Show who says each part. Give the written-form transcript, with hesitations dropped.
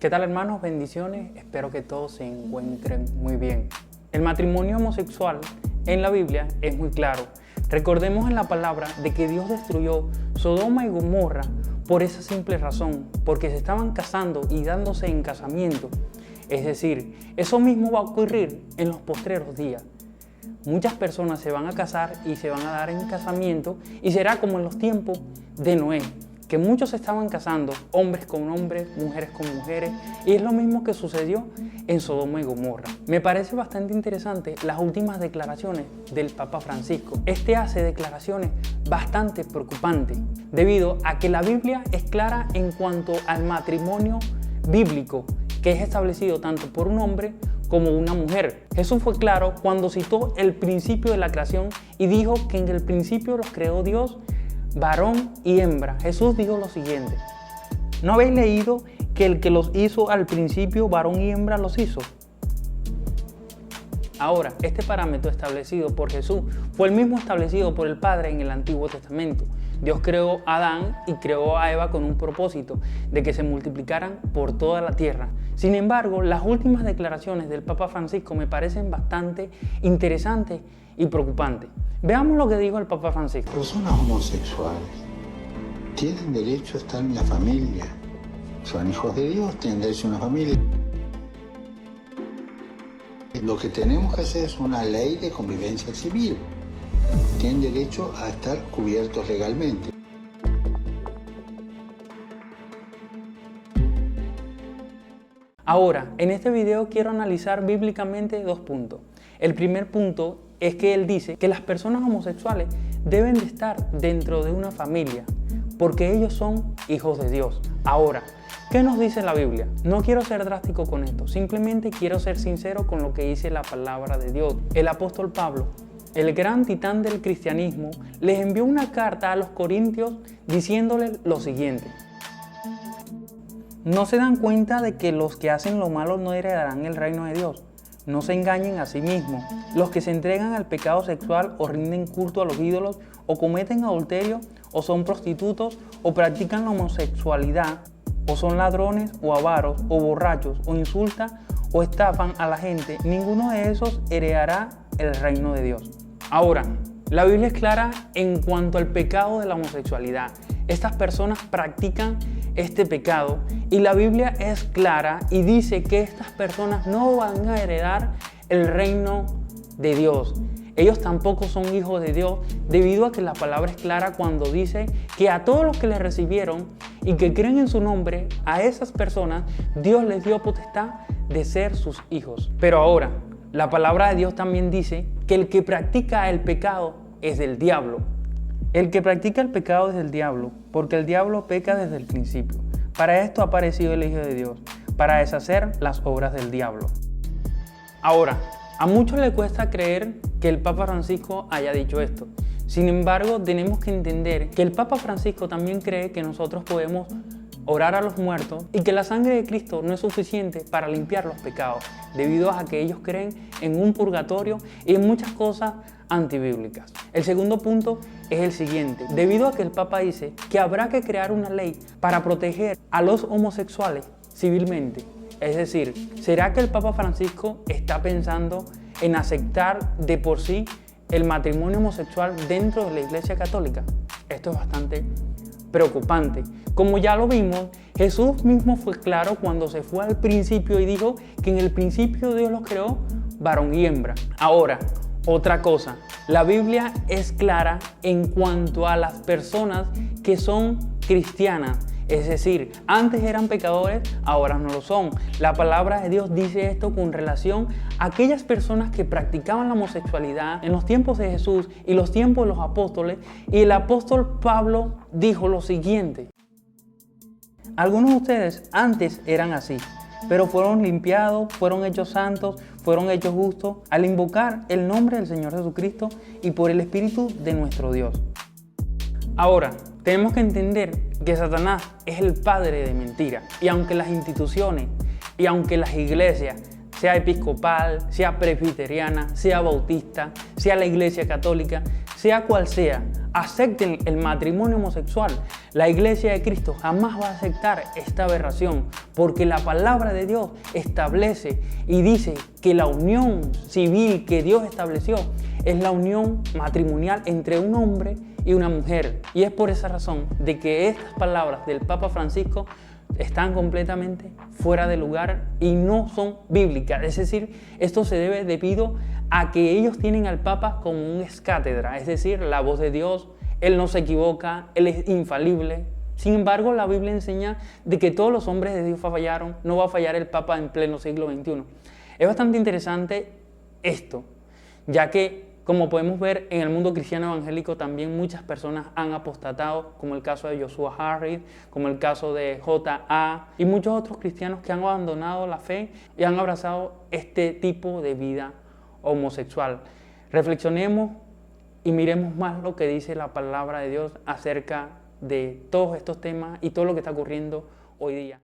Speaker 1: ¿Qué tal, hermanos? Bendiciones. Espero que todos se encuentren muy bien. El matrimonio homosexual en la Biblia es muy claro. Recordemos en la palabra de que Dios destruyó Sodoma y Gomorra por esa simple razón, porque se estaban casando y dándose en casamiento. Es decir, eso mismo va a ocurrir en los postreros días. Muchas personas se van a casar y se van a dar en casamiento y será como en los tiempos de Noé, que muchos se estaban casando, hombres con hombres, mujeres con mujeres, y es lo mismo que sucedió en Sodoma y Gomorra. Me parece bastante interesante las últimas declaraciones del Papa Francisco. Este hace declaraciones bastante preocupantes, debido a que la Biblia es clara en cuanto al matrimonio bíblico, que es establecido tanto por un hombre como una mujer. Jesús fue claro cuando citó el principio de la creación y dijo que en el principio los creó Dios, varón y hembra. Jesús dijo lo siguiente: ¿no habéis leído que el que los hizo al principio, varón y hembra los hizo? Ahora, este parámetro establecido por Jesús fue el mismo establecido por el Padre en el Antiguo Testamento. Dios creó a Adán y creó a Eva con un propósito de que se multiplicaran por toda la tierra. Sin embargo, las últimas declaraciones del Papa Francisco me parecen bastante interesantes y preocupantes. Veamos lo que dijo el Papa Francisco.
Speaker 2: Personas homosexuales tienen derecho a estar en la familia. Son hijos de Dios, tienen derecho a una familia. Lo que tenemos que hacer es una ley de convivencia civil. Tienen derecho a estar cubiertos legalmente.
Speaker 1: Ahora, en este video quiero analizar bíblicamente dos puntos. El primer punto es que él dice que las personas homosexuales deben de estar dentro de una familia, porque ellos son hijos de Dios. Ahora, ¿qué nos dice la Biblia? No quiero ser drástico con esto, simplemente quiero ser sincero con lo que dice la palabra de Dios. El apóstol Pablo, el gran titán del cristianismo, les envió una carta a los corintios diciéndoles lo siguiente: ¿no se dan cuenta de que los que hacen lo malo no heredarán el reino de Dios? No se engañen a sí mismos. Los que se entregan al pecado sexual o rinden culto a los ídolos o cometen adulterio o son prostitutos o practican la homosexualidad o son ladrones o avaros o borrachos o insultan o estafan a la gente, ninguno de esos heredará el reino de Dios. Ahora, la Biblia es clara en cuanto al pecado de la homosexualidad. Estas personas practican este pecado y la Biblia es clara y dice que estas personas no van a heredar el reino de Dios. Ellos tampoco son hijos de Dios, debido a que la palabra es clara cuando dice que a todos los que le recibieron y que creen en su nombre, a esas personas Dios les dio potestad de ser sus hijos. Pero ahora, la palabra de Dios también dice que el que practica el pecado es del diablo. El que practica el pecado es del diablo, porque el diablo peca desde el principio. Para esto ha aparecido el Hijo de Dios, para deshacer las obras del diablo. Ahora, a muchos les cuesta creer que el Papa Francisco haya dicho esto. Sin embargo, tenemos que entender que el Papa Francisco también cree que nosotros podemos orar a los muertos y que la sangre de Cristo no es suficiente para limpiar los pecados, debido a que ellos creen en un purgatorio y en muchas cosas antibíblicas. El segundo punto es el siguiente: debido a que el Papa dice que habrá que crear una ley para proteger a los homosexuales civilmente. Es decir, ¿será que el Papa Francisco está pensando en aceptar de por sí el matrimonio homosexual dentro de la Iglesia Católica? Esto es bastante preocupante. Como ya lo vimos, Jesús mismo fue claro cuando se fue al principio y dijo que en el principio Dios los creó varón y hembra. Ahora, otra cosa, la Biblia es clara en cuanto a las personas que son cristianas. Es decir, antes eran pecadores, ahora no lo son. La palabra de Dios dice esto con relación a aquellas personas que practicaban la homosexualidad en los tiempos de Jesús y los tiempos de los apóstoles. Y el apóstol Pablo dijo lo siguiente: algunos de ustedes antes eran así, pero fueron limpiados, fueron hechos santos, fueron hechos justos al invocar el nombre del Señor Jesucristo y por el Espíritu de nuestro Dios. Ahora, tenemos que entender que Satanás es el padre de mentira. Y aunque las instituciones y aunque las iglesias, sea episcopal, sea presbiteriana, sea bautista, sea la iglesia católica, sea cual sea, acepten el matrimonio homosexual. La Iglesia de Cristo jamás va a aceptar esta aberración, porque la palabra de Dios establece y dice que la unión civil que Dios estableció es la unión matrimonial entre un hombre y una mujer. Y es por esa razón de que estas palabras del Papa Francisco están completamente fuera de lugar y no son bíblicas. Es decir, esto se debe debido a que ellos tienen al Papa como un ex cátedra, es decir, la voz de Dios. Él no se equivoca, Él es infalible. Sin embargo, la Biblia enseña de que todos los hombres de Dios fallaron, no va a fallar el Papa en pleno siglo XXI. Es bastante interesante esto, ya que, como podemos ver en el mundo cristiano evangélico, también muchas personas han apostatado, como el caso de Joshua Harris, como el caso de J.A. y muchos otros cristianos que han abandonado la fe y han abrazado este tipo de vida homosexual. Reflexionemos y miremos más lo que dice la palabra de Dios acerca de todos estos temas y todo lo que está ocurriendo hoy día.